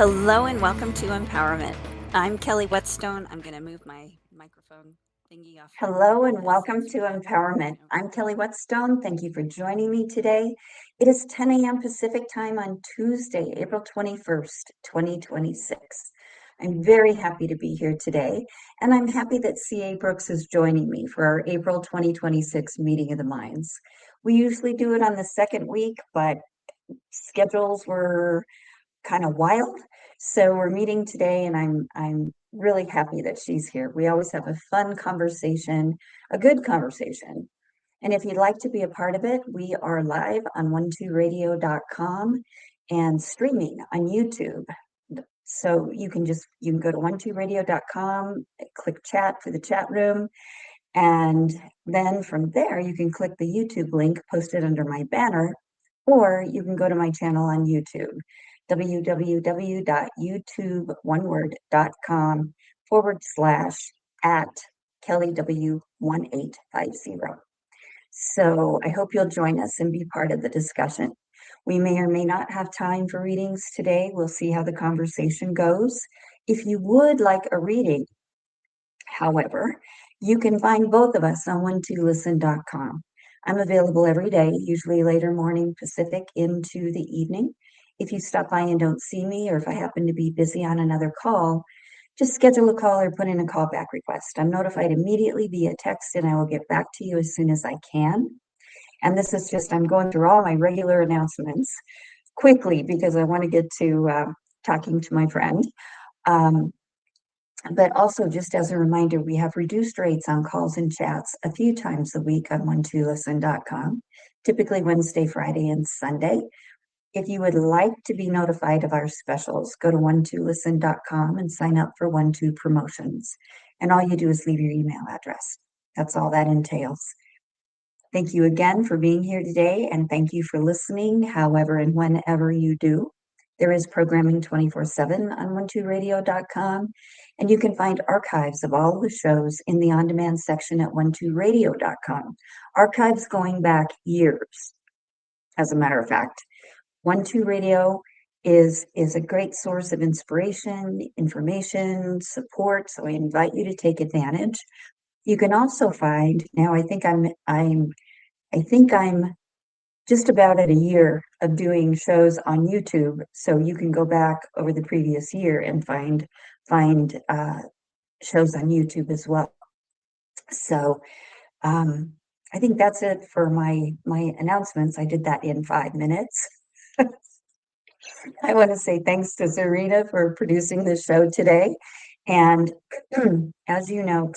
Hello and welcome to Empowerment. I'm Kelly Whetstone. I'm going to move my microphone thingy off here. Hello and welcome to Empowerment. I'm Kelly Whetstone. Thank you for joining me today. It is 10 a.m. Pacific time on Tuesday, April 21st, 2026. I'm very happy to be here today, and I'm happy that C.A. Brooks is joining me for our April 2026 Meeting of the Minds. We usually do it on the second week, but schedules were kind of wild. So we're meeting today, and I'm really happy that she's here. We always have a fun conversation, a good conversation. And if you'd like to be a part of it, we are live on 12radio.com and streaming on YouTube. So you can go to 12radio.com, click chat for the chat room, and then from there you can click the YouTube link posted under my banner, or you can go to my channel on YouTube, www.youtube.com/@ Kelly W1850. So I hope you'll join us and be part of the discussion. We may or may not have time for readings today. We'll see how the conversation goes. If you would like a reading, however, you can find both of us on 12listen.com. I'm available every day, usually later morning Pacific into the evening. If you stop by and don't see me, or if I happen to be busy on another call, just schedule a call or put in a callback request. I'm notified immediately via text, and I will get back to you as soon as I can. And this is just, I'm going through all my regular announcements quickly because I want to get to talking to my friend. But also, just as a reminder, we have reduced rates on calls and chats a few times a week on 12listen.com, typically Wednesday, Friday, and Sunday. If you would like to be notified of our specials, go to 12listen.com and sign up for 12 promotions. And all you do is leave your email address. That's all that entails. Thank you again for being here today, and thank you for listening, however and whenever you do. There is programming 24/7 on 12radio.com, and you can find archives of all the shows in the on-demand section at 12radio.com. Archives going back years, as a matter of fact. 12 Radio is a great source of inspiration, information, support, so I invite you to take advantage. You can also find, now I think I'm just about at a year of doing shows on YouTube, so you can go back over the previous year and find shows on YouTube as well. So I think that's it for my announcements. I did that in 5 minutes. I want to say thanks to Zarina for producing the show today. And as you know,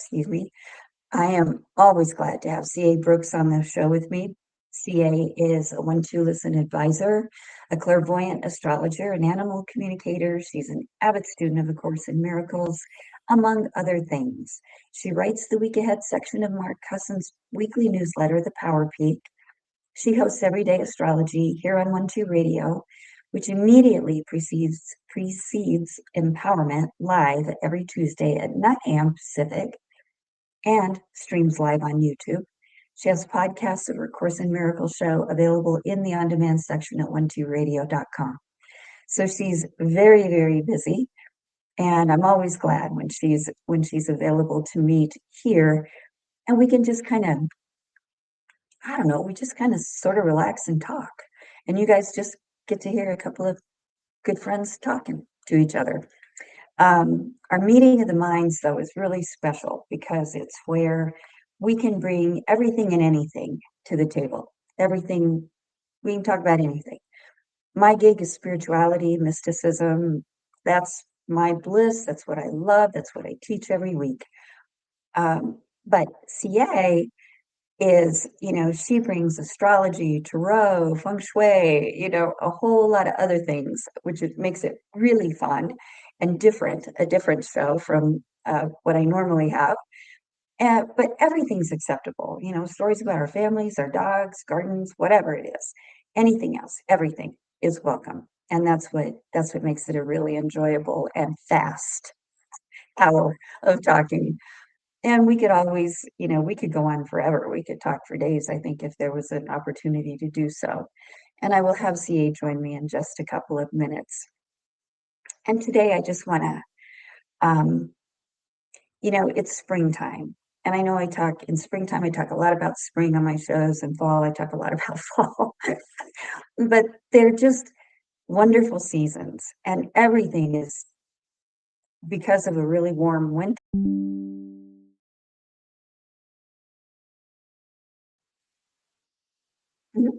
I am always glad to have C.A. Brooks on the show with me. C.A. is a 12 Listen advisor, a clairvoyant astrologer, an animal communicator. She's an avid student of A Course in Miracles, among other things. She writes the Week Ahead section of Mark Cussin's weekly newsletter, The Power Peak. She hosts Everyday Astrology here on 12 Radio, which immediately precedes Empowerment live every Tuesday at 9 a.m. Pacific, and streams live on YouTube. She has podcasts of her Course in Miracles show available in the on-demand section at 12radio.com. So she's very, very busy, and I'm always glad when she's available to meet here, and we can just kind of, I don't know, we just kind of sort of relax and talk, and you guys just get to hear a couple of good friends talking to each other. Our Meeting of the Minds, though, is really special because it's where we can bring everything and anything to the table. Everything, we can talk about anything. My gig is spirituality, mysticism. That's my bliss. That's what I love. That's what I teach every week. But CA is, she brings astrology, tarot, feng shui, a whole lot of other things, which makes it really fun and a different show from what I normally have. But everything's acceptable, stories about our families, our dogs, gardens, whatever it is, anything else, everything is welcome. And that's what makes it a really enjoyable and fast hour of talking. And we could always, we could go on forever. We could talk for days, I think, if there was an opportunity to do so. And I will have CA join me in just a couple of minutes. And today I just want to, it's springtime. And I know I talk in springtime, I talk a lot about spring on my shows, and fall, I talk a lot about fall. But they're just wonderful seasons, and everything is because of a really warm winter. Mhm.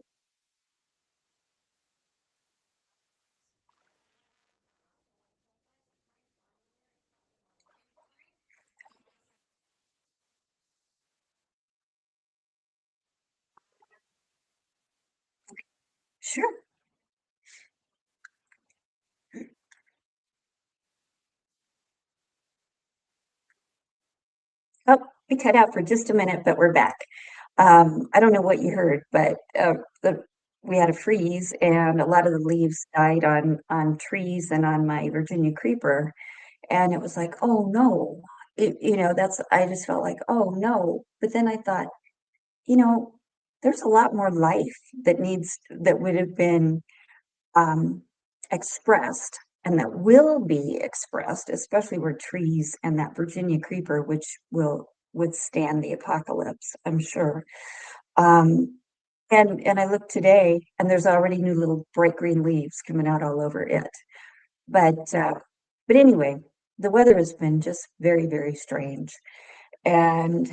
Sure. Oh, we cut out for just a minute, but we're back. I don't know what you heard, but the we had a freeze, and a lot of the leaves died on trees and on my Virginia creeper, and it was like, oh no, that's I just felt like, oh no. But then I thought, you know, there's a lot more life that would have been um, expressed and that will be expressed, especially where trees and that Virginia creeper, which will withstand the apocalypse, I'm sure. Um, and I look today, and there's already new little bright green leaves coming out all over it. But but anyway, the weather has been just very, very strange, and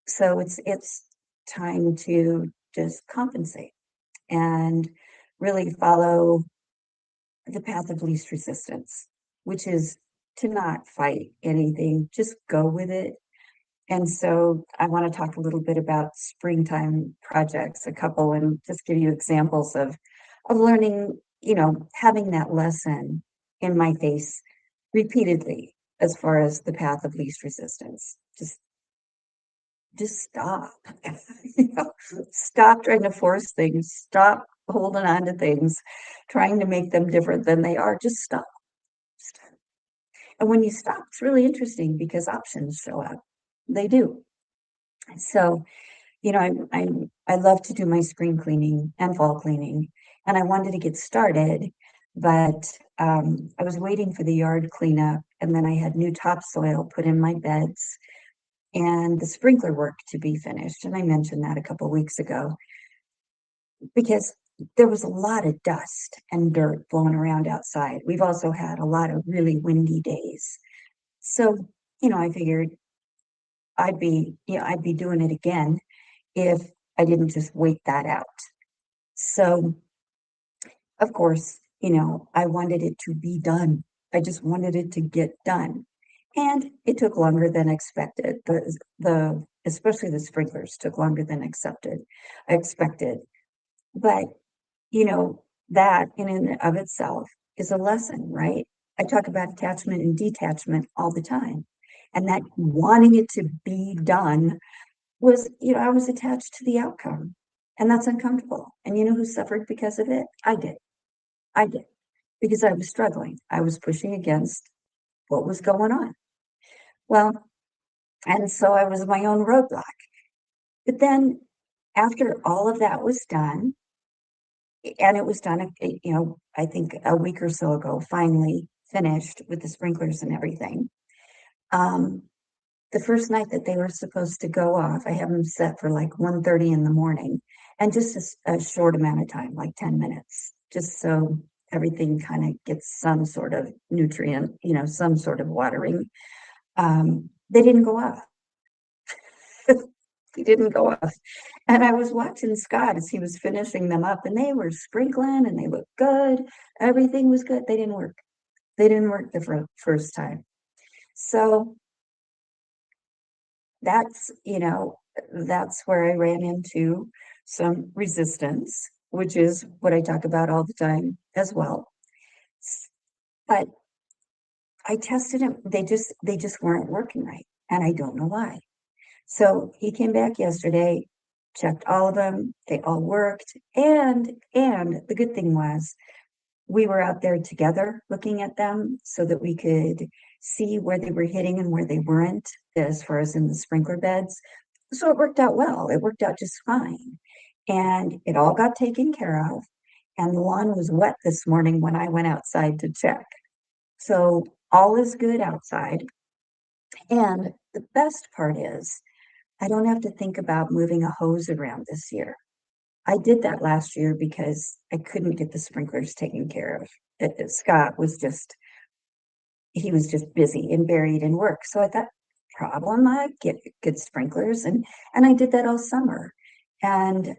so it's time to just compensate and really follow the path of least resistance, which is to not fight anything, just go with it. And so I want to talk a little bit about springtime projects, a couple, and just give you examples of learning, having that lesson in my face repeatedly as far as the path of least resistance. Just stop. You know, stop trying to force things, stop holding on to things, trying to make them different than they are. Just stop. Stop. And when you stop, it's really interesting because options show up. They do. So, I love to do my spring cleaning and fall cleaning, and I wanted to get started, but I was waiting for the yard cleanup, and then I had new topsoil put in my beds and the sprinkler work to be finished. And I mentioned that a couple weeks ago because there was a lot of dust and dirt blowing around outside. We've also had a lot of really windy days. So, I figured I'd be doing it again if I didn't just wait that out. So, of course, I wanted it to be done. I just wanted it to get done. And it took longer than expected. The especially the sprinklers took longer than expected. But, that in and of itself is a lesson, right? I talk about attachment and detachment all the time. And that wanting it to be done was, I was attached to the outcome. And that's uncomfortable. And you know who suffered because of it? I did. I did. Because I was struggling. I was pushing against what was going on. Well, and so I was my own roadblock. But then after all of that was done, and it was done, I think a week or so ago, finally finished with the sprinklers and everything. Um, the first night that they were supposed to go off, I have them set for like 1:30 in the morning, and just a short amount of time, like 10 minutes, just so everything kind of gets some sort of nutrient, some sort of watering. They didn't go off. He didn't go off. And I was watching Scott as he was finishing them up, and they were sprinkling and they looked good. Everything was good. They didn't work. They didn't work the first time. So that's, that's where I ran into some resistance, which is what I talk about all the time as well. But I tested them. They just weren't working right. And I don't know why. So he came back yesterday, checked all of them. They all worked. And the good thing was we were out there together looking at them so that we could see where they were hitting and where they weren't as far as in the sprinkler beds. So it worked out well. It worked out just fine. And it all got taken care of. and the lawn was wet this morning when I went outside to check. So all is good outside. And the best part is I don't have to think about moving a hose around this year. I did that last year because I couldn't get the sprinklers taken care of. Scott was just, he was just busy and buried in work. So I thought, problem, I get good sprinklers. And I did that all summer. And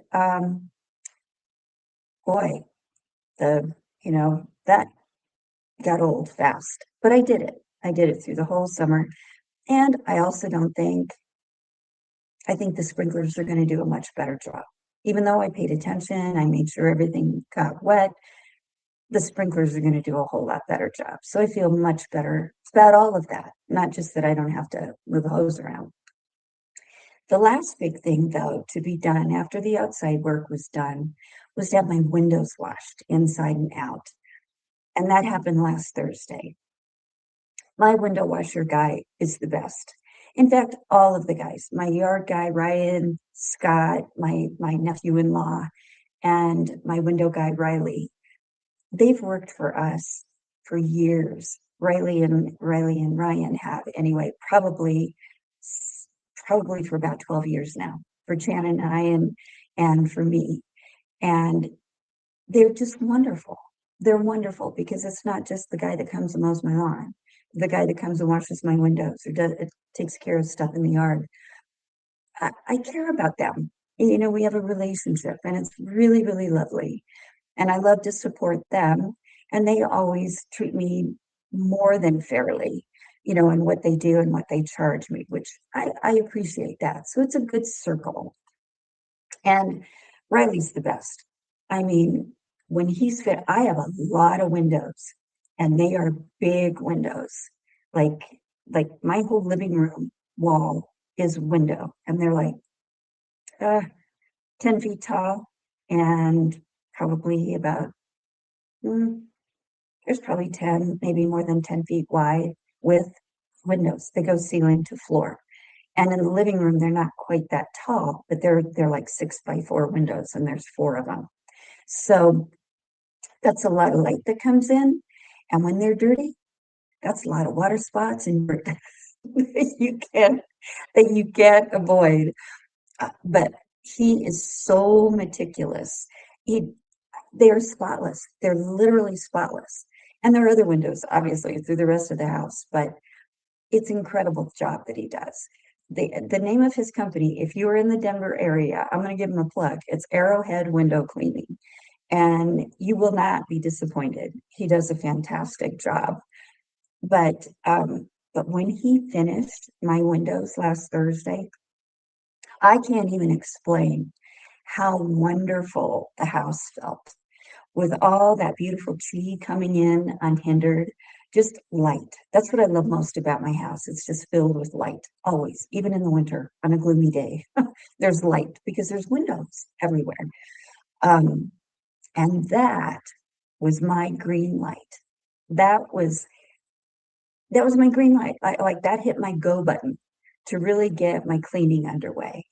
boy, the, that got old fast, but I did it. I did it through the whole summer. And I also don't think, I think the sprinklers are going to do a much better job. Even though I paid attention, I made sure everything got wet, the sprinklers are going to do a whole lot better job. So I feel much better about all of that, not just that I don't have to move a hose around. The last big thing, though, to be done after the outside work was done was to have my windows washed inside and out. And that happened last Thursday. My window washer guy is the best. In fact, all of the guys, my yard guy, Ryan, Scott, my nephew-in-law, and my window guy, Riley, they've worked for us for years. Riley and Ryan have anyway, probably for about 12 years now, for Chan and I and for me. And they're just wonderful. They're wonderful because it's not just the guy that comes and mows my lawn, the guy that comes and washes my windows or takes care of stuff in the yard. I care about them. We have a relationship and it's really, really lovely. And I love to support them. And they always treat me more than fairly, in what they do and what they charge me, which I appreciate that. So it's a good circle. And Riley's the best. I mean, when he's fit, I have a lot of windows and they are big windows. Like like my whole living room wall is window and they're like uh, 10 feet tall and probably about mm, there's probably 10, maybe more than 10 feet wide with windows. They go ceiling to floor. And in the living room, they're not quite that tall, but they're like 6x4 windows, and there's four of them. So that's a lot of light that comes in. And when they're dirty, that's a lot of water spots and dirt that you can't avoid. But he is so meticulous. They're spotless. They're literally spotless. And there are other windows, obviously, through the rest of the house, but it's incredible job that he does. The name of his company, if you are in the Denver area, I'm going to give him a plug. It's Arrowhead Window Cleaning, and you will not be disappointed. He does a fantastic job. But when he finished my windows last Thursday, I can't even explain how wonderful the house felt with all that beautiful tree coming in unhindered, just light. That's what I love most about my house. It's just filled with light, always, even in the winter on a gloomy day. There's light because there's windows everywhere. Um, and that was my green light. That was that was my green light. Like that hit my go button to really get my cleaning underway.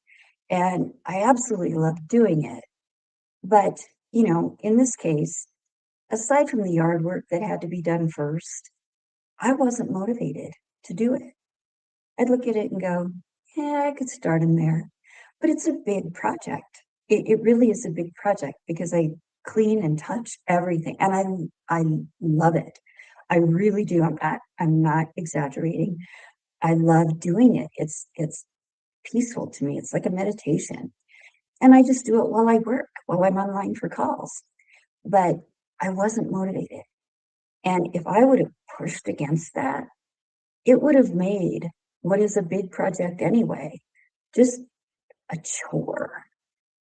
And I absolutely love doing it. But, in this case, aside from the yard work that had to be done first, I wasn't motivated to do it. I'd look at it and go, yeah, I could start in there. But it's a big project. It really is a big project because I clean and touch everything. And I love it. I really do. I'm not exaggerating. I love doing it. It's peaceful to me. It's like a meditation. And I just do it while I work, while I'm online for calls. But I wasn't motivated. And if I would have pushed against that, it would have made what is a big project anyway just a chore.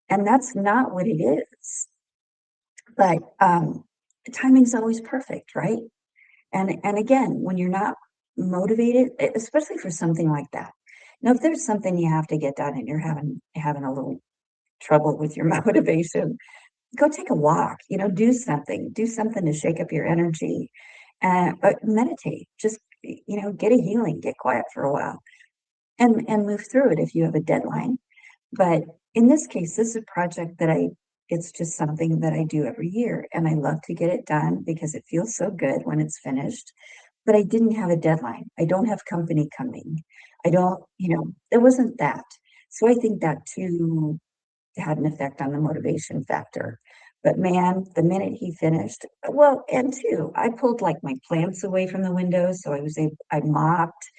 And that's not what it is. But the timing's always perfect, right? And again, when you're not motivated, especially for something like that. Now, if there's something you have to get done and you're having a little trouble with your motivation, go take a walk, do something to shake up your energy, but meditate, just, get a healing, get quiet for a while and move through it if you have a deadline. But in this case, this is a project that It's just something that I do every year, and I love to get it done because it feels so good when it's finished. But I didn't have a deadline. I don't have company coming. I don't, it wasn't that. So I think that too had an effect on the motivation factor. But man, the minute he finished, well, and two, I pulled like my plants away from the windows. So I mopped,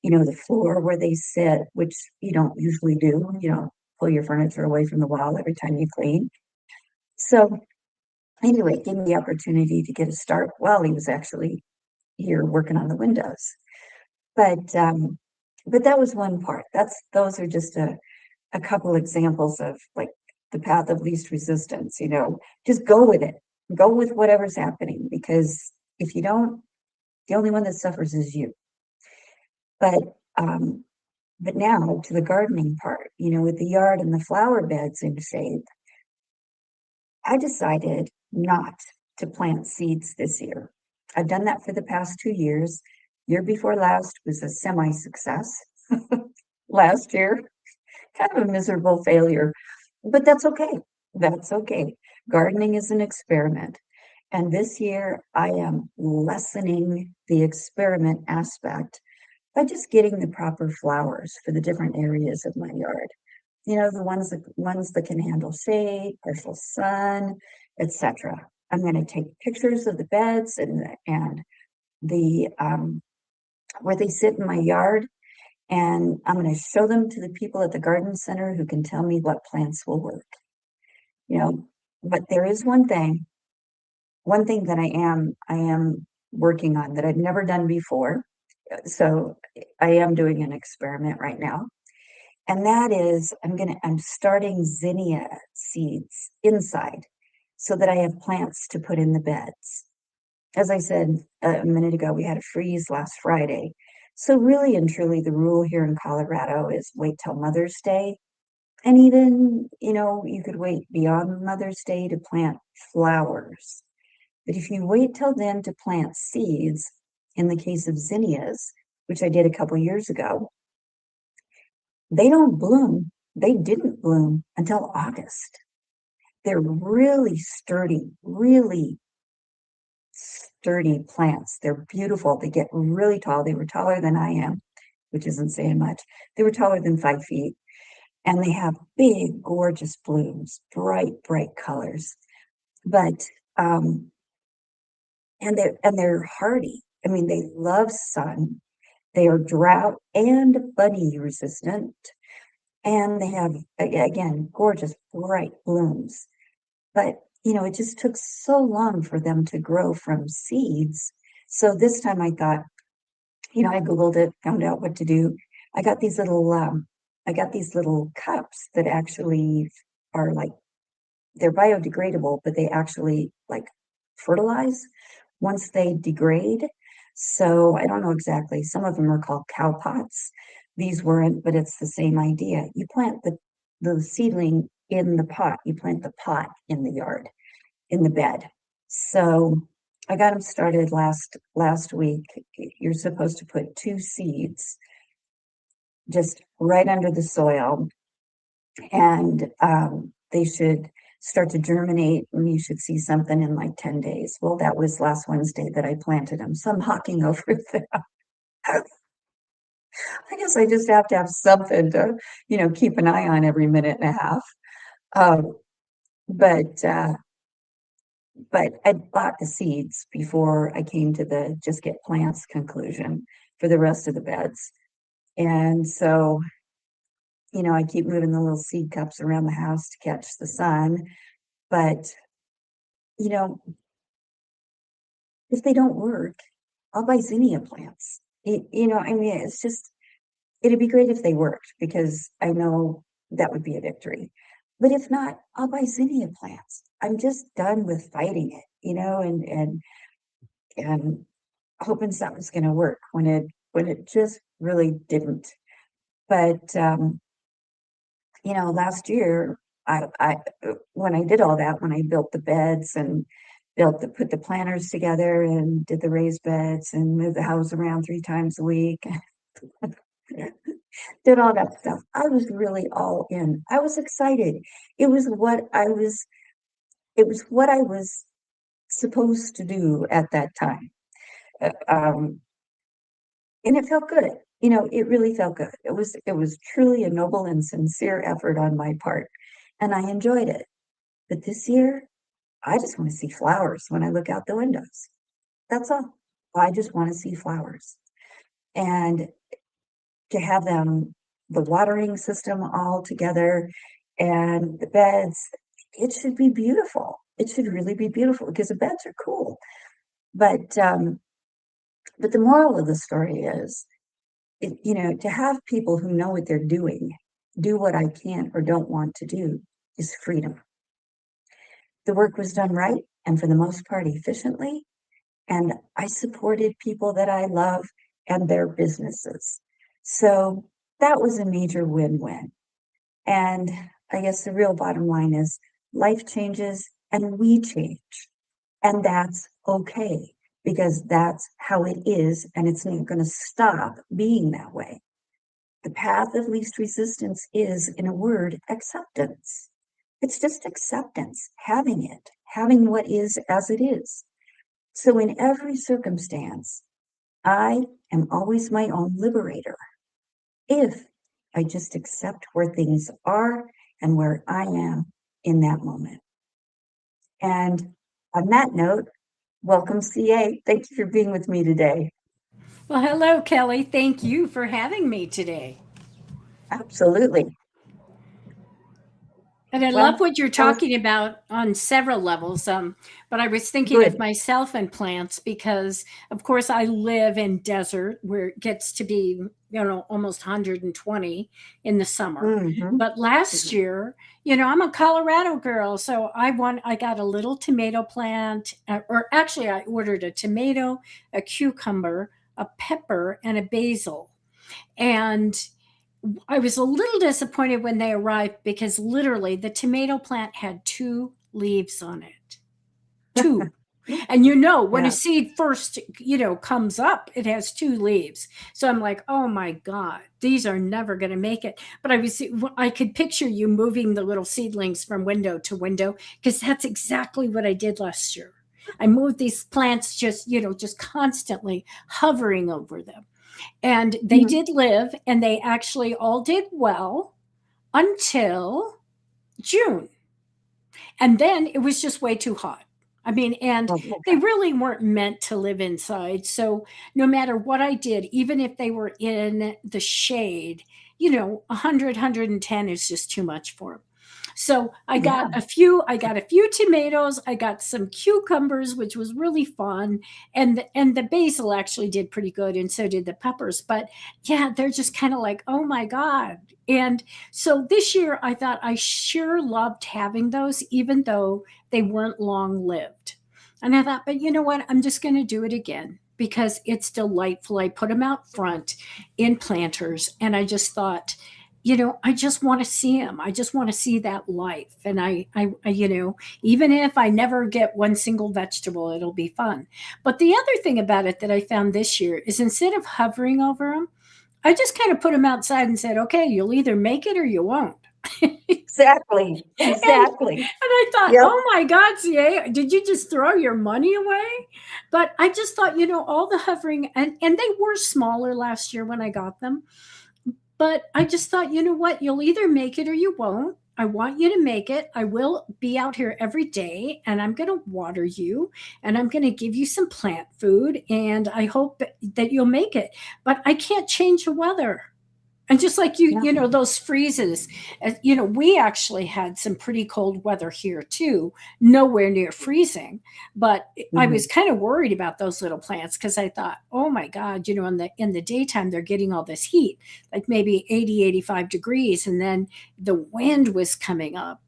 the floor where they sit, which you don't usually do. You don't pull your furniture away from the wall every time you clean. So anyway, it gave me the opportunity to get a start while he was actually here working on the windows. But but that was one part. Those are just a couple examples of like the path of least resistance, just go with it. Go with whatever's happening because if you don't, the only one that suffers is you. But um but now to the gardening part, with the yard and the flower beds in shape, I decided not to plant seeds this year. I've done that for the past 2 years. Year before last was a semi-success. Last year, kind of a miserable failure, but that's okay. That's okay. Gardening is an experiment. And this year, I am lessening the experiment aspect by just getting the proper flowers for the different areas of my yard. The ones that can handle shade, partial sun, etc. I'm going to take pictures of the beds and the where they sit in my yard, and I'm going to show them to the people at the garden center who can tell me what plants will work. You know, but there is one thing that I am working on that I've never done before. So I am doing an experiment right now. And that is I'm starting zinnia seeds inside so that I have plants to put in the beds. As I said a minute ago, we had a freeze last Friday. So really and truly the rule here in Colorado is wait till Mother's Day. And even, you could wait beyond Mother's Day to plant flowers. But if you wait till then to plant seeds, in the case of zinnias, which I did a couple years ago, they don't bloom. They didn't bloom until August. They're really sturdy plants. They're beautiful. They get really tall. They were taller than I am, which isn't saying much. They were taller than 5 feet. And they have big, gorgeous blooms, bright colors. But and they're hardy. I mean, they love sun. They are drought and bunny resistant, and they have again gorgeous bright blooms. But it just took so long for them to grow from seeds. So this time I thought, I Googled it, found out what to do. I got these little cups that actually are like they're biodegradable, but they actually like fertilize once they degrade. So I don't know exactly. Some of them are called cow pots. These weren't, but it's the same idea. You plant the seedling in the pot. You plant the pot in the yard, in the bed. So I got them started last week. You're supposed to put 2 seeds just right under the soil, and they should start to germinate, and you should see something in like 10 days. Well, that was last Wednesday that I planted them. So I'm hawking over that. I guess I just have to have something to, keep an eye on every minute and a half. Um, but I bought the seeds before I came to the just get plants conclusion for the rest of the beds. And so, I keep moving the little seed cups around the house to catch the sun. But, you know, if they don't work, I'll buy zinnia plants. I mean, it's just, it'd be great if they worked because I know that would be a victory. But if not, I'll buy zinnia plants. I'm just done with fighting it, and hoping something's going to work when it just really didn't. But last year I when I did all that, when I built the beds and put the planters together and did the raised beds and moved the house around 3 times a week, did all that stuff. I was really all in. I was excited. It was what I was it was what I was supposed to do at that time. Uh, Um, and it felt good. It really felt good. It was truly a noble and sincere effort on my part, and I enjoyed it. But this year, I just want to see flowers when I look out the windows. That's all. I just want to see flowers. And to have them, the watering system all together and the beds, it should be beautiful. It should really be beautiful because the beds are cool. But but the moral of the story is, to have people who know what they're doing do what I can't or don't want to do is freedom. The work was done right and for the most part efficiently, and I supported people that I love and their businesses. So that was a major win-win. And I guess the real bottom line is life changes and we change. And that's okay because that's how it is. And it's not going to stop being that way. The path of least resistance is, in a word, acceptance. It's just acceptance, having what is as it is. So in every circumstance, I am always my own liberator if I just accept where things are and where I am in that moment. And on that note, welcome, CA. Thank you for being with me today. Well, hello, Kelly. Thank you for having me today. Absolutely. And I love Well, what you're tell us. talking about on several levels. But I was thinking of Good. myself and plants because, of course, I live in desert where it gets to be, almost 120 in the summer. Mm-hmm. But last year, I'm a Colorado girl, so I got a little tomato plant, or actually, I ordered a tomato, a cucumber, a pepper, and a basil. And I was a little disappointed when they arrived because literally the tomato plant had two leaves on it. Two. And when a Yeah. seed first, comes up, it has two leaves. So I'm like, oh my God, these are never going to make it. But I could picture you moving the little seedlings from window to window because that's exactly what I did last year. I moved these plants just constantly hovering over them. And they Mhm. did live, and they actually all did well until June. And then it was just way too hot. I mean, and Oh, they okay. really weren't meant to live inside. So no matter what I did, even if they were in the shade, 100, 110 is just too much for them. So Yeah. I got a few tomatoes, I got some cucumbers, which was really fun, and the basil actually did pretty good, and so did the peppers. But yeah, they're just kind of like, oh my God. And so this year I thought I sure loved having those, even though they weren't long lived. And I thought, but you know what? I'm just going to do it again because it's delightful. I put them out front in planters, and I just thought, I just want to see them. I just want to see that life. And even if I never get one single vegetable, it'll be fun. But the other thing about it that I found this year is instead of hovering over them, I just kind of put them outside and said, okay, you'll either make it or you won't. Exactly. And Exactly. I thought, Yep. oh my God, CA, did you just throw your money away? But I just thought, all the hovering, and they were smaller last year when I got them. But I just thought, you know what? You'll either make it or you won't. I want you to make it. I will be out here every day and I'm going to water you and I'm going to give you some plant food. And I hope that you'll make it. But I can't change the weather. And just like Yeah. those freezes, we actually had some pretty cold weather here too, nowhere near freezing. But I Mhm. was kind of worried about those little plants because I thought, oh my God, in the daytime they're getting all this heat, like maybe 80, 85 degrees, and then the wind was coming up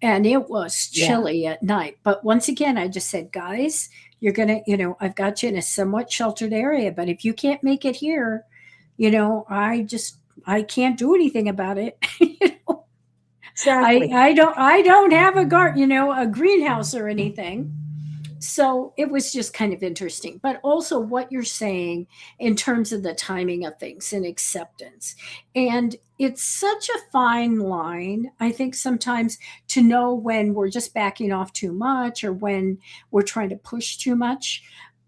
and it was Yeah. chilly at night. But once again, I just said, guys, you're gonna, I've got you in a somewhat sheltered area, but if you can't make it here, I can't do anything about it. I Exactly. I don't I don't have a garden, a greenhouse or anything. So it was just kind of interesting. But also what you're saying in terms of the timing of things and acceptance. And it's such a fine line, I think, sometimes to know when we're just backing off too much or when we're trying to push too much.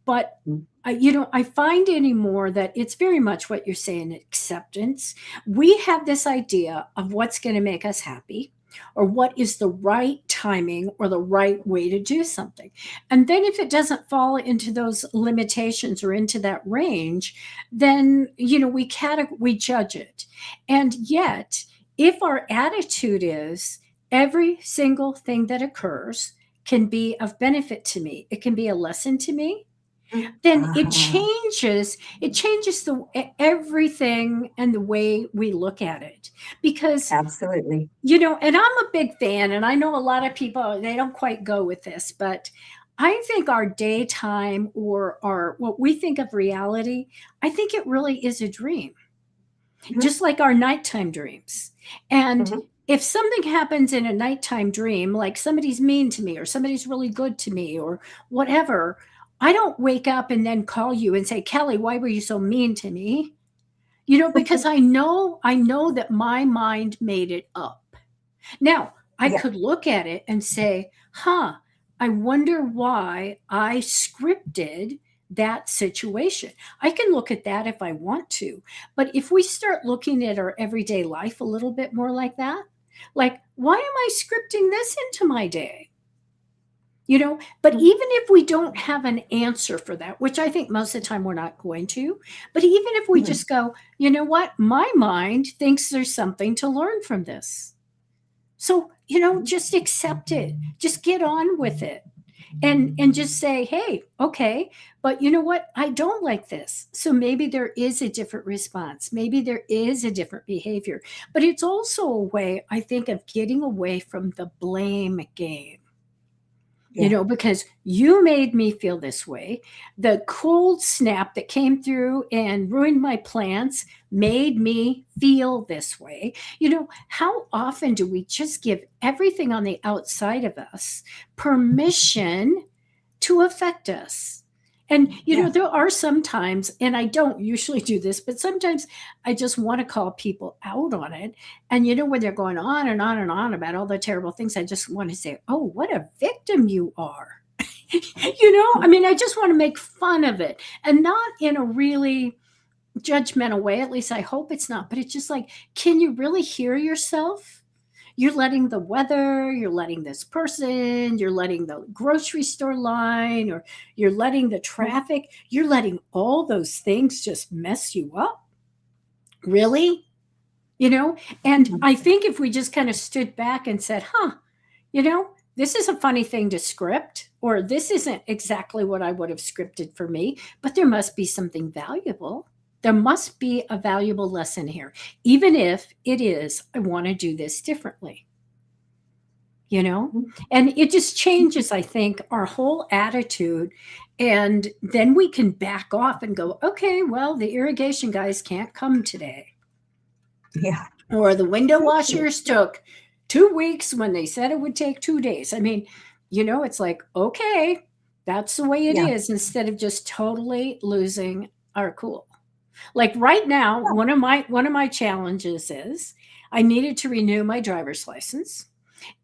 But I find anymore that it's very much what you're saying, acceptance. We have this idea of what's going to make us happy or what is the right timing or the right way to do something. And then if it doesn't fall into those limitations or into that range, then, we judge it. And yet, if our attitude is every single thing that occurs can be of benefit to me, it can be a lesson to me, then it changes the everything and the way we look at it. Because Absolutely. and I'm a big fan, and I know a lot of people, they don't quite go with this, but I think our daytime or our what we think of reality, I think it really is a dream, just like our nighttime dreams. And Mhm. if something happens in a nighttime dream, like somebody's mean to me or somebody's really good to me or whatever, I don't wake up and then call you and say, Kelly, why were you so mean to me? Because I know that my mind made it up. Now, I Yeah. could look at it and say, I wonder why I scripted that situation. I can look at that if I want to. But if we start looking at our everyday life a little bit more like that, like, why am I scripting this into my day? But even if we don't have an answer for that, which I think most of the time we're not going to, but even if we just go, you know what, my mind thinks there's something to learn from this. So, just accept it. Just get on with it. And just say, hey, okay, but you know what? I don't like this. So maybe there is a different response. Maybe there is a different behavior. But it's also a way, I think, of getting away from the blame game. Because you made me feel this way. The cold snap that came through and ruined my plants made me feel this way. How often do we just give everything on the outside of us permission to affect us? And, there are some times, and I don't usually do this, but sometimes I just want to call people out on it. And, when they're going on and on and on about all the terrible things, I just want to say, oh, what a victim you are. I just want to make fun of it and not in a really judgmental way. At least I hope it's not. But it's just like, can you really hear yourself? You're letting the weather, you're letting this person, you're letting the grocery store line, or you're letting the traffic, you're letting all those things just mess you up. Really? And I think if we just kind of stood back and said, this is a funny thing to script, or this isn't exactly what I would have scripted for me, but there must be something valuable. There must be a valuable lesson here, even if it is, I want to do this differently. And it just changes, I think, our whole attitude. And then we can back off and go, okay, well, the irrigation guys can't come today. Yeah. Or the window washers took 2 weeks when they said it would take 2 days. It's like, okay, that's the way it is, instead of just totally losing our cool. Like right now, one of my challenges is I needed to renew my driver's license.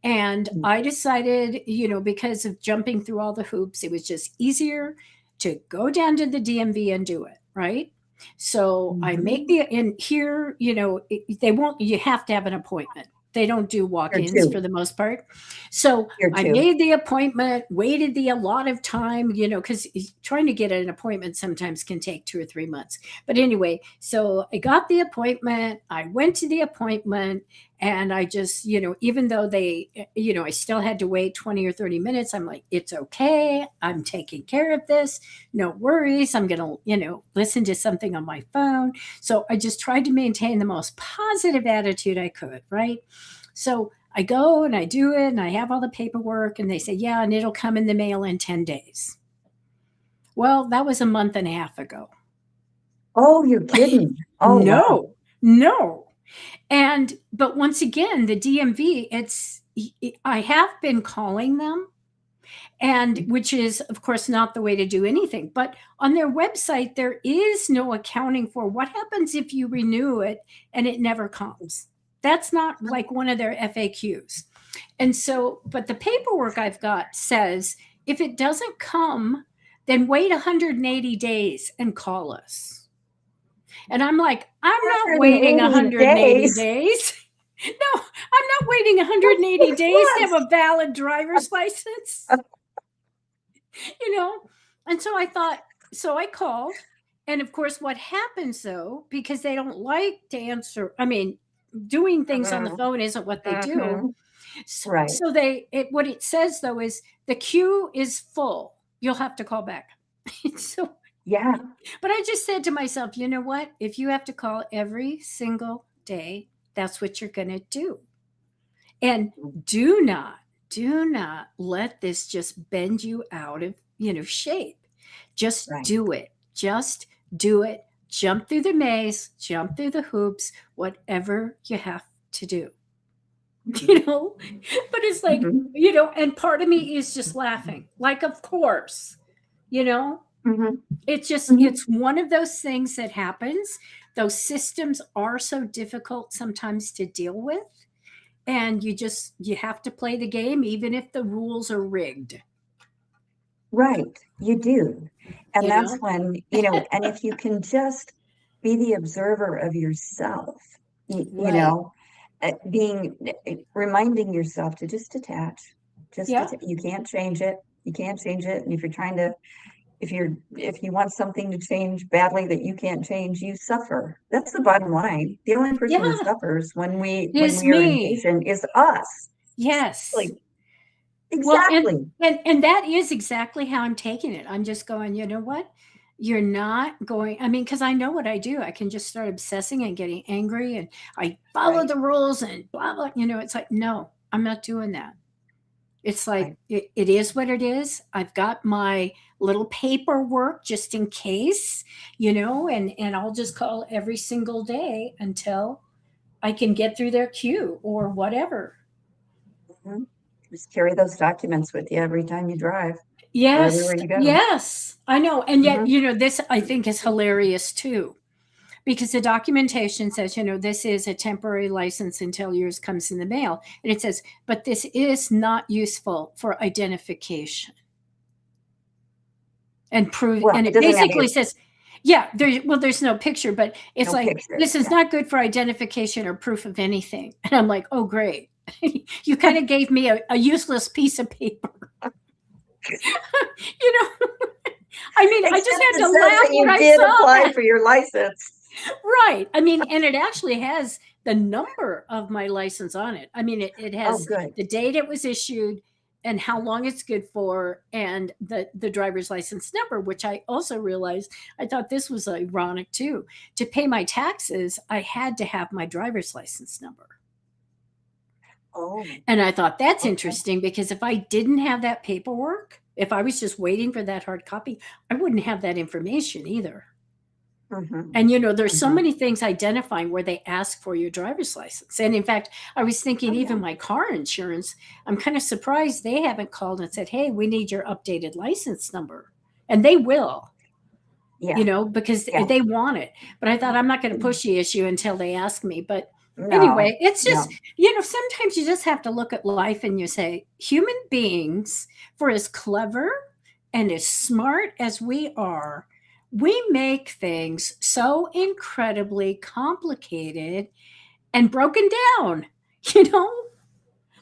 And I decided, because of jumping through all the hoops, it was just easier to go down to the DMV and do it, right? So I make in here, they won't, you have to have an appointment. They don't do walk-ins for the most part. So I made the appointment, waited the allotted time, because trying to get an appointment sometimes can take 2 or 3 months. But anyway, so I got the appointment, I went to the appointment, and I just, even though they, I still had to wait 20 or 30 minutes, I'm like, it's okay. I'm taking care of this. No worries. I'm going to, listen to something on my phone. So I just tried to maintain the most positive attitude I could, right? So I go and I do it and I have all the paperwork and they say, yeah, and it'll come in the mail in 10 days. Well, that was a month and a half ago. Oh, you're kidding. Oh, no, no. But once again, the DMV, I have been calling them and which is, of course, not the way to do anything. But on their website, there is no accounting for what happens if you renew it and it never comes. That's not like one of their FAQs. And so, but the paperwork I've got says if it doesn't come, then wait 180 days and call us. And I'm like, I'm not waiting 180 days. No, I'm not waiting 180 days to have a valid driver's license. And so I thought, so I called. And of course, what happens though, because they don't like to answer, I mean, doing things on the phone isn't what they do. Right. So what it says though is the queue is full. You'll have to call back. So yeah. But I just said to myself, you know what? If you have to call every single day, that's what you're going to do. And do not let this just bend you out of, shape. Just do it. Just do it. Jump through the maze, jump through the hoops, whatever you have to do. But it's like, and part of me is just laughing. Like, of course, it's just, it's one of those things that happens. Those systems are so difficult sometimes to deal with. And you have to play the game, even if the rules are rigged. Right. You do. And that's when, and if you can just be the observer of yourself, reminding yourself to just detach, you can't change it. You can't change it. And if you're trying to, if you want something to change badly that you can't change, you suffer. That's the bottom line. The only person who suffers when we are impatient is us. Yes. Exactly. Well, and that is exactly how I'm taking it. I'm just going, you know what? You're not going, because I know what I do. I can just start obsessing and getting angry and I follow the rules and blah, blah. It's like, no, I'm not doing that. It's like, it is what it is. I've got my little paperwork just in case, and I'll just call every single day until I can get through their queue or whatever. Mm-hmm. Just carry those documents with you every time you drive. Yes. You go. Yes, I know. And yet, this I think is hilarious too, because the documentation says, this is a temporary license until yours comes in the mail. And it says, but this is not useful for identification. And prove, and it basically says, there's no picture, but it's this is not good for identification or proof of anything. And I'm like, oh, great. You kind of gave me a useless piece of paper. I just had to laugh when I saw apply for your license. Right. And it actually has the number of my license on it. It has the date it was issued and how long it's good for and the driver's license number, which I also realized, I thought this was ironic too. To pay my taxes, I had to have my driver's license number. Oh. And I thought that's interesting because if I didn't have that paperwork, if I was just waiting for that hard copy, I wouldn't have that information either. Mm-hmm. And there's so many things identifying where they ask for your driver's license. And in fact, I was thinking even my car insurance, I'm kind of surprised they haven't called and said, hey, we need your updated license number. And they will, because they want it. But I thought I'm not going to push the issue until they ask me. But anyway, it's just, sometimes you just have to look at life and you say, human beings, for as clever and as smart as we are, we make things so incredibly complicated and broken down,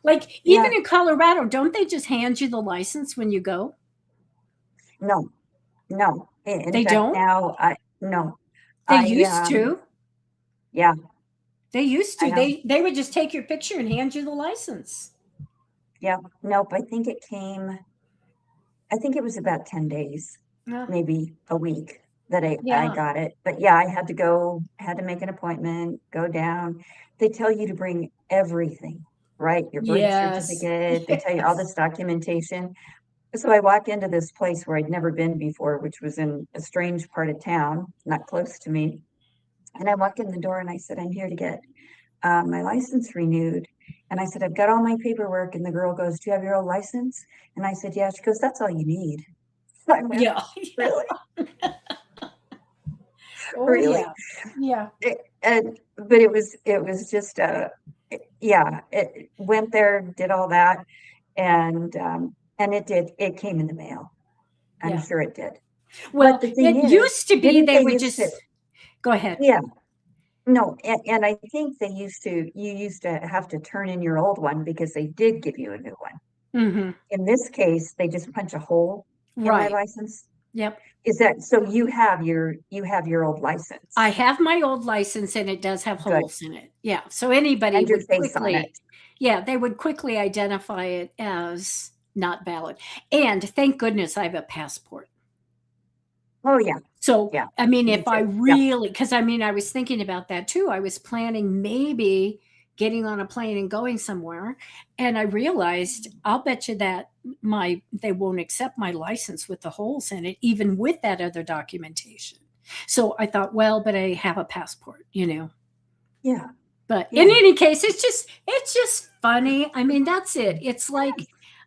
like even in Colorado, don't they just hand you the license when you go? No. In they fact, don't? Now, They used to. Yeah. They used to. They would just take your picture and hand you the license. Yeah. Nope. I think it was about 10 days, maybe a week that I got it. But I had to make an appointment, go down. They tell you to bring everything, right? Your birth certificate. They tell you all this documentation. So I walk into this place where I'd never been before, which was in a strange part of town, not close to me. And I walk in the door and I said, I'm here to get my license renewed. And I said, I've got all my paperwork. And the girl goes, do you have your old license? And I said, yeah. She goes, that's all you need. I went, Yeah. really? Oh, Really? yeah. But it was just yeah, it went there, did all that, and it came in the mail. I'm Yeah. sure it did. But Well, the thing it is, used to be didn't they they would used to, just go ahead. yeah, no, and I think you used to have to turn in your old one because they did give you a new one. Hmm. In this case, they just punch a hole in my Right. license. Yep. Is that so you have your old license? I have my old license and it does have Good. holes in it. Yeah. So anybody And your would face on it. quickly, yeah, they would quickly identify it as not valid. And thank goodness I have a passport. Oh yeah, So, yeah, I mean, me if I too. Yeah. really, because I mean, I was thinking about that too. I was planning maybe getting on a plane and going somewhere. And I realized, I'll bet you that they won't accept my license with the holes in it, even with that other documentation. So I thought, well, but I have a passport, Yeah. But in Yeah. any case, it's just funny. I mean, that's it. It's like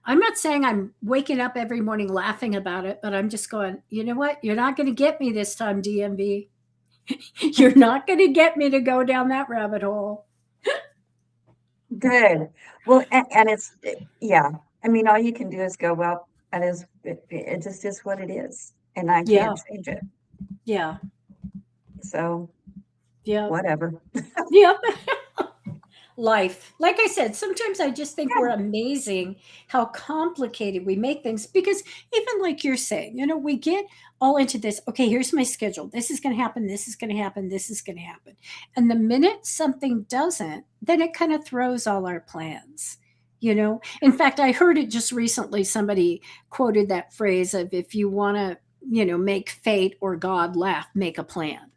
I'm not saying I'm waking up every morning laughing about it, but I'm just going, you know what? You're not going to get me this time, DMV. You're not going to get me to go down that rabbit hole. Good. Well, and yeah. I mean, all you can do is go, well, it just is what it is, and I Yeah. can't change it. Yeah. So Yeah. whatever. Yep. Life. Like I said, sometimes I just think we're Yeah. amazing how complicated we make things because even like you're saying, we get all into this. Okay, here's my schedule. This is going to happen. This is going to happen. This is going to happen. And the minute something doesn't, then it kind of throws all our plans. In fact, I heard it just recently. Somebody quoted that phrase of if you want to, make fate or God laugh, make a plan.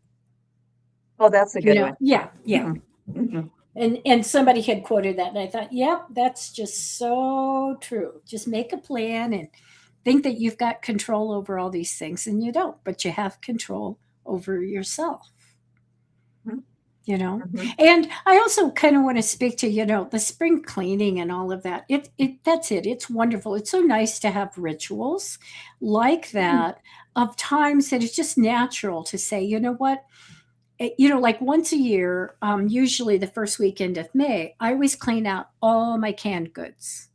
Oh, that's a good one. Yeah. Mhm. Mhm. And somebody had quoted that, and I thought, yep, that's just so true. Just make a plan and think that you've got control over all these things, and you don't, but you have control over yourself. Mhm. you know Mhm. and I also kind of want to speak to the spring cleaning and all of that. That's it. It's wonderful. It's so nice to have rituals like Mhm. that, of times that it's just natural to say, you know what, like once a year, usually the first weekend of May, I always clean out all my canned goods.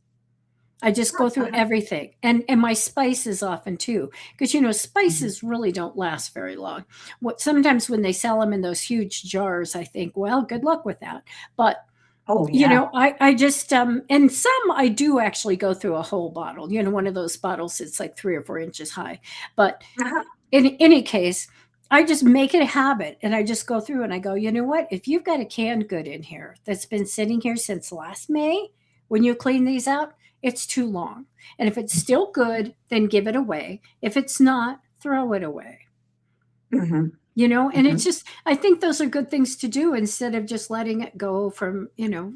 I just go through Uh-huh. everything, and my spices often too, because Mhm. spices really don't last very long. What sometimes when they sell them in those huge jars, I think, well, good luck with that. But Oh yeah. I just and some I do actually go through a whole bottle. One of those bottles that's like 3 or 4 inches high. But Uh-huh. in any case, I just make it a habit, and I just go through and I go, you know what? If you've got a canned good in here that's been sitting here since last May, when you clean these out, it's too long. And if it's still good, then give it away. If it's not, throw it away. Mhm. And it's Mhm. just, I think those are good things to do instead of just letting it go from,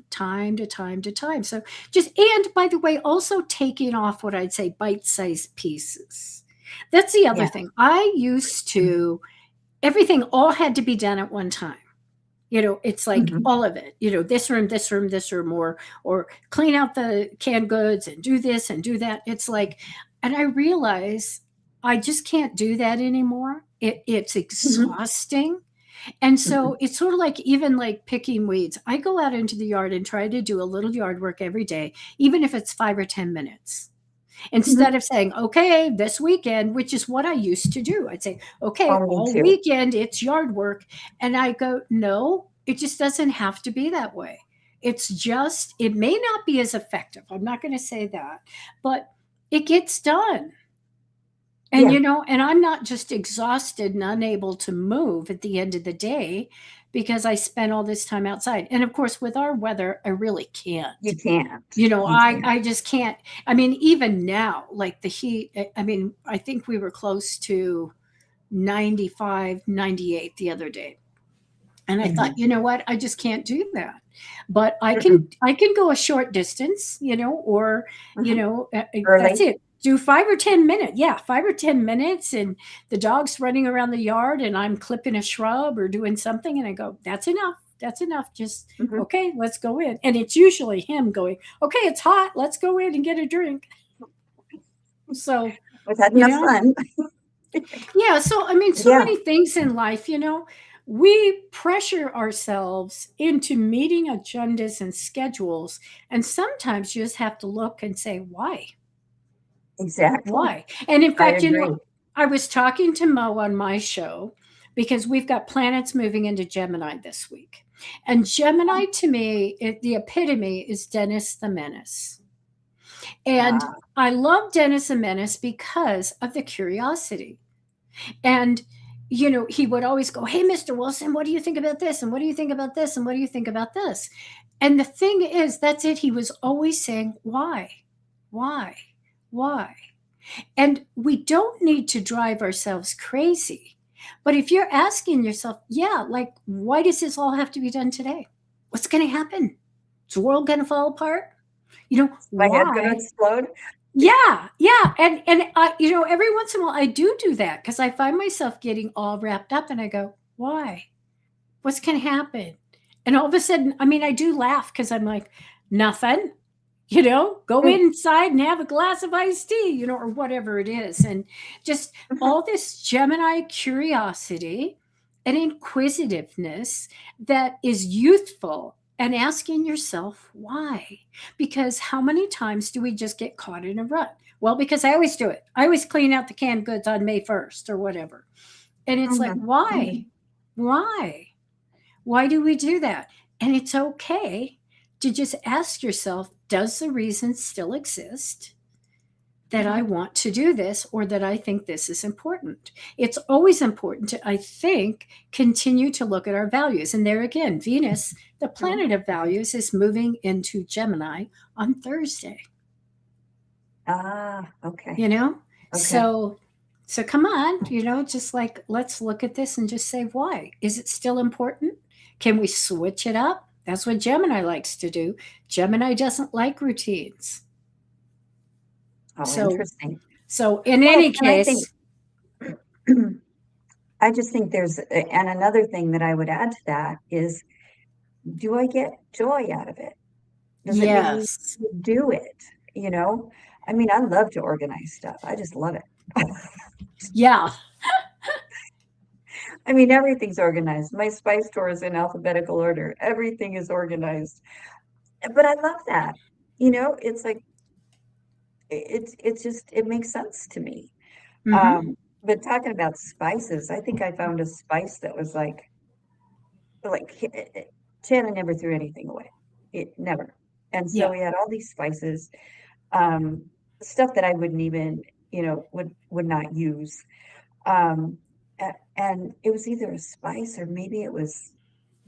time to time to time. So and by the way, also taking off what I'd say bite sized pieces. That's the other Yeah. thing. I used to, everything all had to be done at one time. It's like Mhm. all of it, this room, this room, this room, or clean out the canned goods and do this and do that. It's like, and I realize I just can't do that anymore. It's Mhm. exhausting. And Mhm. so it's sort of like even like picking weeds. I go out into the yard and try to do a little yard work every day, even if it's 5 or 10 minutes. Mhm. Instead of saying, okay, this weekend, which is what I used to do, I'd say, okay, Oh, me all too. weekend it's yard work. And I go, no, it just doesn't have to be that way. It's just, it may not be as effective. I'm not going to say that, but it gets done. And, Yeah. and I'm not just exhausted and unable to move at the end of the day because I spent all this time outside. And of course, with our weather, I really can't. You can't. You I can't. just can't. I mean, even now, like the heat, I mean, I think we were close to 95, 98 the other day. And I thought, Mhm. you know what? I just can't do that. But I can Mm-mm. I can go a short distance, or Mhm. that's Early. it. Do 5 or 10 minutes. Yeah, 5 or 10 minutes, and the dog's running around the yard, and I'm clipping a shrub or doing something, and I go, that's enough. That's enough. Just, Mhm. okay, let's go in. And it's usually him going, okay, it's hot. Let's go in and get a drink. So, We've had you enough know, fun. yeah. So, I mean, so Yeah, many things in life, we pressure ourselves into meeting agendas and schedules. And sometimes you just have to look and say, why? exactly. Why? And in I fact, agree. I was talking to Mo on my show because we've got planets moving into Gemini this week. And Gemini to me, the epitome is Dennis the Menace. And Ah, I love Dennis the Menace because of the curiosity. And, he would always go, hey, Mr. Wilson, what do you think about this? And what do you think about this? And what do you think about this? And the thing is, that's it. He was always saying, why? Why? Why? And we don't need to drive ourselves crazy. But if you're asking yourself, yeah, like, why does this all have to be done today? What's going to happen? Is the world going to fall apart? my head gonna Why? explode? Yeah, yeah, and I, every once in a while I do that because I find myself getting all wrapped up, and I go, why? What's going to happen? And all of a sudden, I mean, I do laugh because I'm like, nothing. Go Mm, inside and have a glass of iced tea, or whatever it is. And just mhm, all this Gemini curiosity and inquisitiveness that is youthful and asking yourself why. Because how many times do we just get caught in a rut? Well, because I always do it. I always clean out the canned goods on May 1st or whatever. And it's like, mhm, why? mhm, Why? Why do we do that? And it's okay to just ask yourself, does the reason still exist that I mhm, want to do this or that I think this is important? It's always important to, I think, continue to look at our values. And there again, Venus, the mhm. planet of values, is moving into Gemini on Thursday, Ah, okay, you know? okay. So come on, just like let's look at this and just say why. Is it still important? Can we switch it up? That's what Gemini likes to do. Gemini doesn't like routines. Oh, So interesting. so in Well, any and I think case, I just think and another thing that I would add to that is, do I get joy out of it? Does it make me yes. do it? You know? I mean, I love to organize stuff. I just love it. Yeah. I mean, everything's organized. My spice drawer is in alphabetical order. Everything is organized. But I love that. It's like it's just it makes sense to me. Mhm. But talking about spices, I think I found a spice that was like Shannon never threw anything away. It never. And so Yeah. we had all these spices, um, stuff that I wouldn't even, would not use. Um, and it was either a spice or maybe it was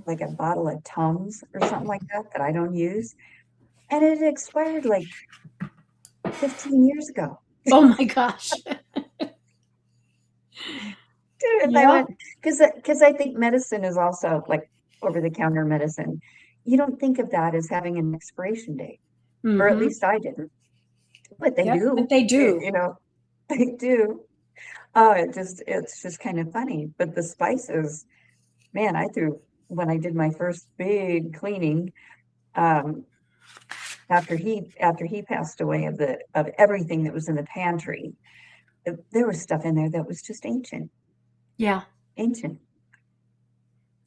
like a bottle of Tums or something like that that I don't use. And it expired like 15 years ago. Oh my gosh. Dude, and I Yeah. went, because I think medicine is also like over the counter medicine. You don't think of that as having an expiration date, or at Mhm. least I didn't, but they Yep, but do. they do. They do. Oh, it's just kind of funny. But the spices, man, I threw when I did my first big cleaning, um, after he passed away of everything that was in the pantry. There was stuff in there that was just ancient, Yeah. ancient.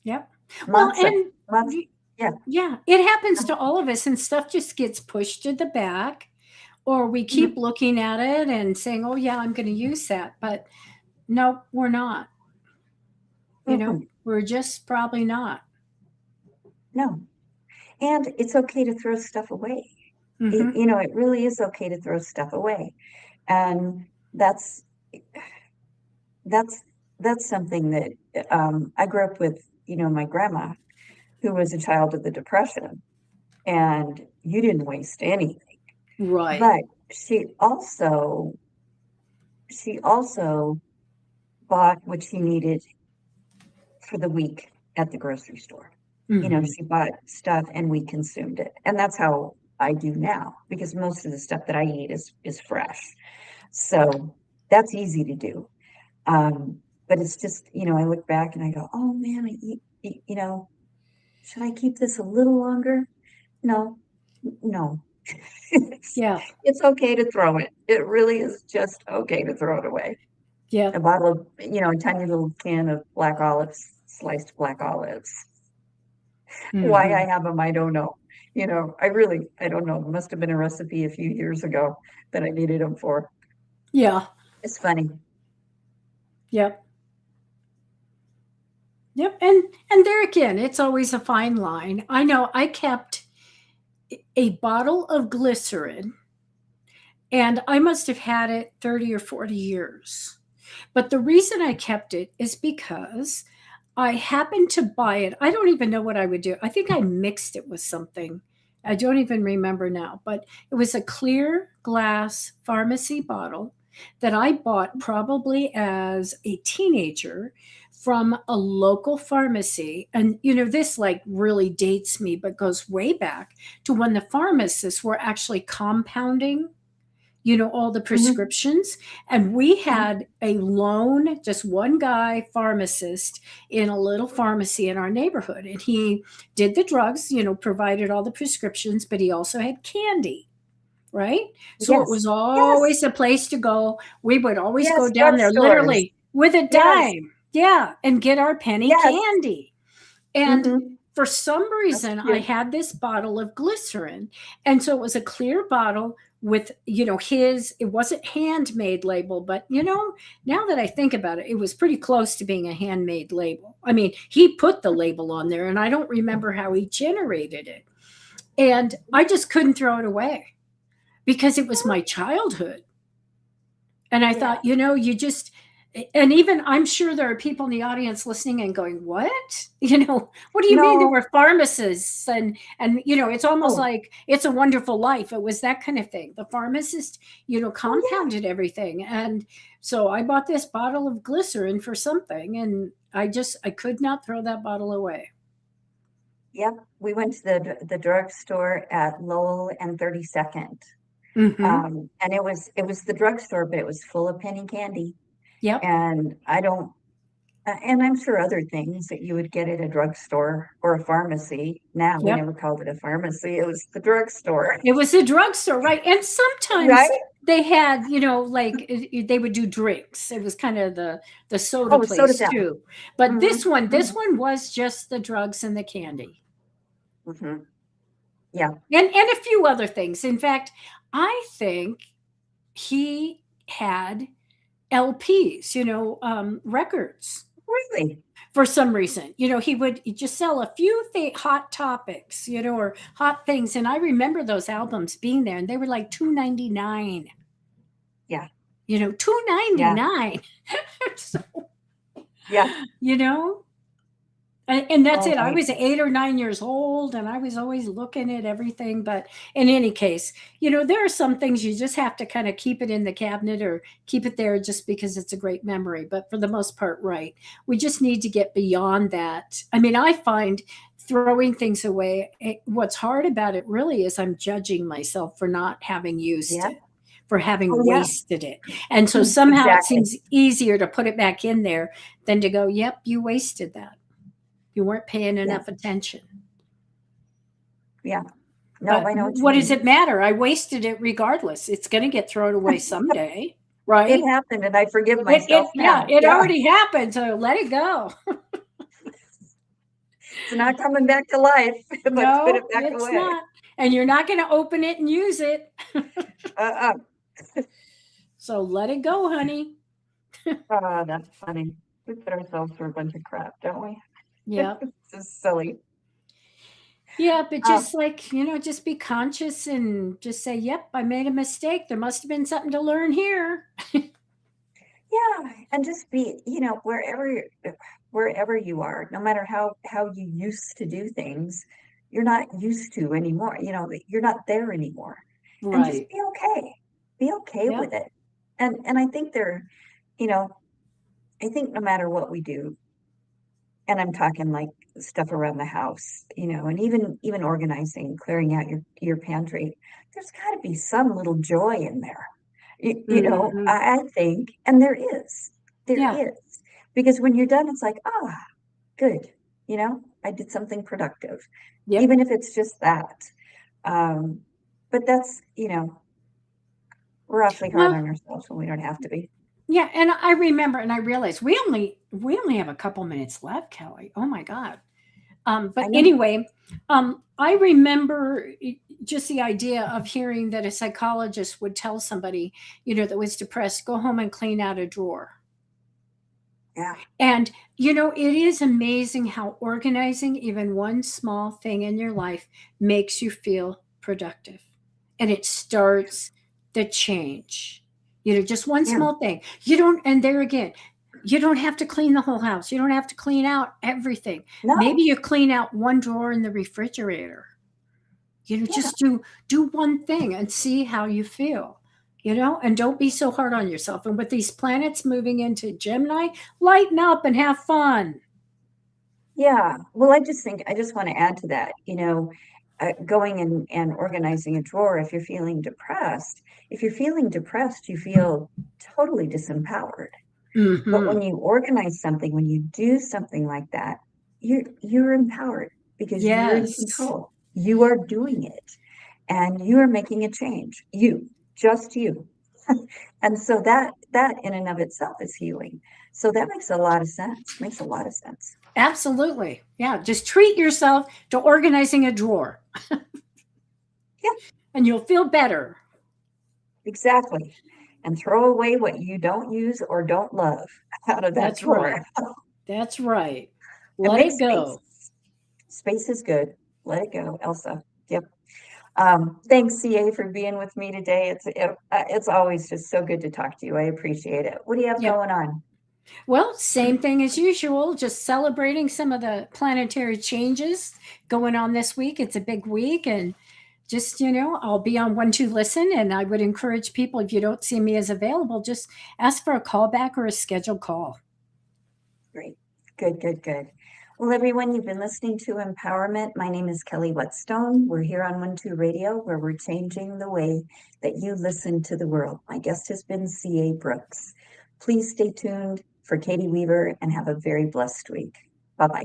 Yep. Well, Lots of and lots. Yeah. yeah, it happens to all of us and stuff just gets pushed to the back or we keep Mhm. looking at it and saying, "Oh yeah, I'm going to use that." But no, we're not. Mhm. We're just probably not. No. And it's okay to throw stuff away. Mhm. It really is okay to throw stuff away. And that's that's something that I grew up with, my grandma, who was a child of the Depression, and you didn't waste anything. Right. But she also bought what she needed for the week at the grocery store. Mhm. She bought stuff and we consumed it. And that's how I do now because most of the stuff that I eat is fresh. So that's easy to do. But it's just, I look back and I go, oh man, should I keep this a little longer? No. Yeah. It's okay to throw it. It really is just okay to throw it away. Yeah. A bottle of, a tiny little can of black olives, sliced black olives. Why I have them, I don't know. I don't know. It must have been a recipe a few years ago that I needed them for. Yeah. It's funny. Yep. Yep. And there again, it's always a fine line. I know I kept a bottle of glycerin and I must have had it 30 or 40 years. But the reason I kept it is because I happened to buy it. I don't even know what I would do. I think I mixed it with something. I don't even remember now, but it was a clear glass pharmacy bottle that I bought probably as a teenager from a local pharmacy. And, this like really dates me, but goes way back to when the pharmacists were actually compounding all the prescriptions. And we had a lone, just one guy pharmacist in a little pharmacy in our neighborhood. And he did the drugs, provided all the prescriptions, but he also had candy. Right. So it Yes. was always a place to go. We would always go Yes, down there drugstores. literally with a Yes. dime. Yeah. And get our penny Yes. candy. And Mhm. for some reason, I had this bottle of glycerin. And so it was a clear bottle with, it wasn't handmade label, but, now that I think about it, it was pretty close to being a handmade label. I mean, he put the label on there and I don't remember how he generated it. And I just couldn't throw it away because it was my childhood. And I thought, you just, and even I'm sure there are people in the audience listening and going, what? What do you mean there No. were pharmacists? And it's almost Oh. like It's a Wonderful Life. It was that kind of thing. The pharmacist, compounded everything. And so I bought this bottle of glycerin for something and I could not throw that bottle away. Yep. We went to the drugstore at Lowell and 32nd. Mm-hmm. And it was the drugstore, but it was full of penny candy. Yep. And and I'm sure other things that you would get at a drugstore or a pharmacy. Now we Yep. never called it a pharmacy. It was the drugstore. It was a drugstore, right? And sometimes Right? they had, like they would do drinks. It was kind of the soda Oh, soda place fountain. too. But Mhm. this one was just the drugs and the candy. Mm-hmm. Yeah. And a few other things. In fact, I think he had LPs, records. Really? For some reason, he would just sell a few hot topics, or hot things. And I remember those albums being there, and they were like $2.99. Yeah. $2.99. So, Yeah. And that's it. I Right. was 8 or 9 years old, and I was always looking at everything. But in any case, there are some things you just have to kind of keep it in the cabinet or keep it there just because it's a great memory. But for the most part, right, we just need to get beyond that. I mean, I find throwing things away, what's hard about it really is I'm judging myself for not having used it, for having wasted it. And so somehow it seems easier to put it back in there than to go, yep, you wasted that. You weren't paying enough attention. Yeah. No, but I know what does it matter? I wasted it regardless. It's going to get thrown away someday, right? It happened, and I forgive myself now. It already happened, so let it go. It's not coming back to life. Let's put it back it's away. not. And you're not going to open it and use it. So let it go, honey. That's funny. We put ourselves through a bunch of crap, don't we? Yeah. This is silly. Yeah, but just just be conscious and just say, yep, I made a mistake. There must have been something to learn here. Yeah, and just be, wherever you are, no matter how you used to do things, you're not used to anymore. You're not there anymore. And just Right. be okay. Be okay with it. And I think I think no matter what we do, and I'm talking like stuff around the house, and even organizing, clearing out your pantry, there's got to be some little joy in there. I think, and there is, because when you're done, it's like, good, I did something productive, Yep. even if it's just that. But that's, we're awfully hard Well, on ourselves when we don't have to be. yeah, and I remember, and I realized we only have a couple minutes left, Kelly. Oh my God. I But know. anyway, I remember just the idea of hearing that a psychologist would tell somebody, that was depressed, go home and clean out a drawer. Yeah. And, it is amazing how organizing even one small thing in your life makes you feel productive. And it starts the change. Just one Yeah. small thing. You don't, and there again, you don't have to clean the whole house. You don't have to clean out everything. No. Maybe you clean out one drawer in the refrigerator. Yeah. Just do one thing and see how you feel. And don't be so hard on yourself. And with these planets moving into Gemini, lighten up and have fun. Yeah. Well, I just want to add to that, going and organizing a drawer if you're feeling depressed. If you're feeling depressed, you feel totally disempowered. But Mm-hmm. when you organize something, when you do something like that, you're empowered because you're in Yes, control. You are doing it and you are making a change. Just you. And so that in and of itself is healing. So that makes a lot of sense. Makes a lot of sense. absolutely. Yeah, just treat yourself to organizing a drawer Yeah, and you'll feel better. exactly. And throw away what you don't use or don't love out of that That's right. drawer That's right. and Let make it space. go. Space is good. Let it go, Elsa. Yep. Thanks, CA, for being with me today. It's always just so good to talk to you. I appreciate it. What do you have Yep. going on? Well, same thing as usual, just celebrating some of the planetary changes going on this week. It's a big week, and just, I'll be on 1-2 Listen, and I would encourage people, if you don't see me as available, just ask for a call back or a scheduled call. Great. Good, good, good. Well, everyone, you've been listening to Empowerment. My name is Kelly Whetstone. We're here on 1-2 Radio, where we're changing the way that you listen to the world. My guest has been C.A. Brooks. Please stay tuned for Katie Weaver and have a very blessed week. Bye-bye.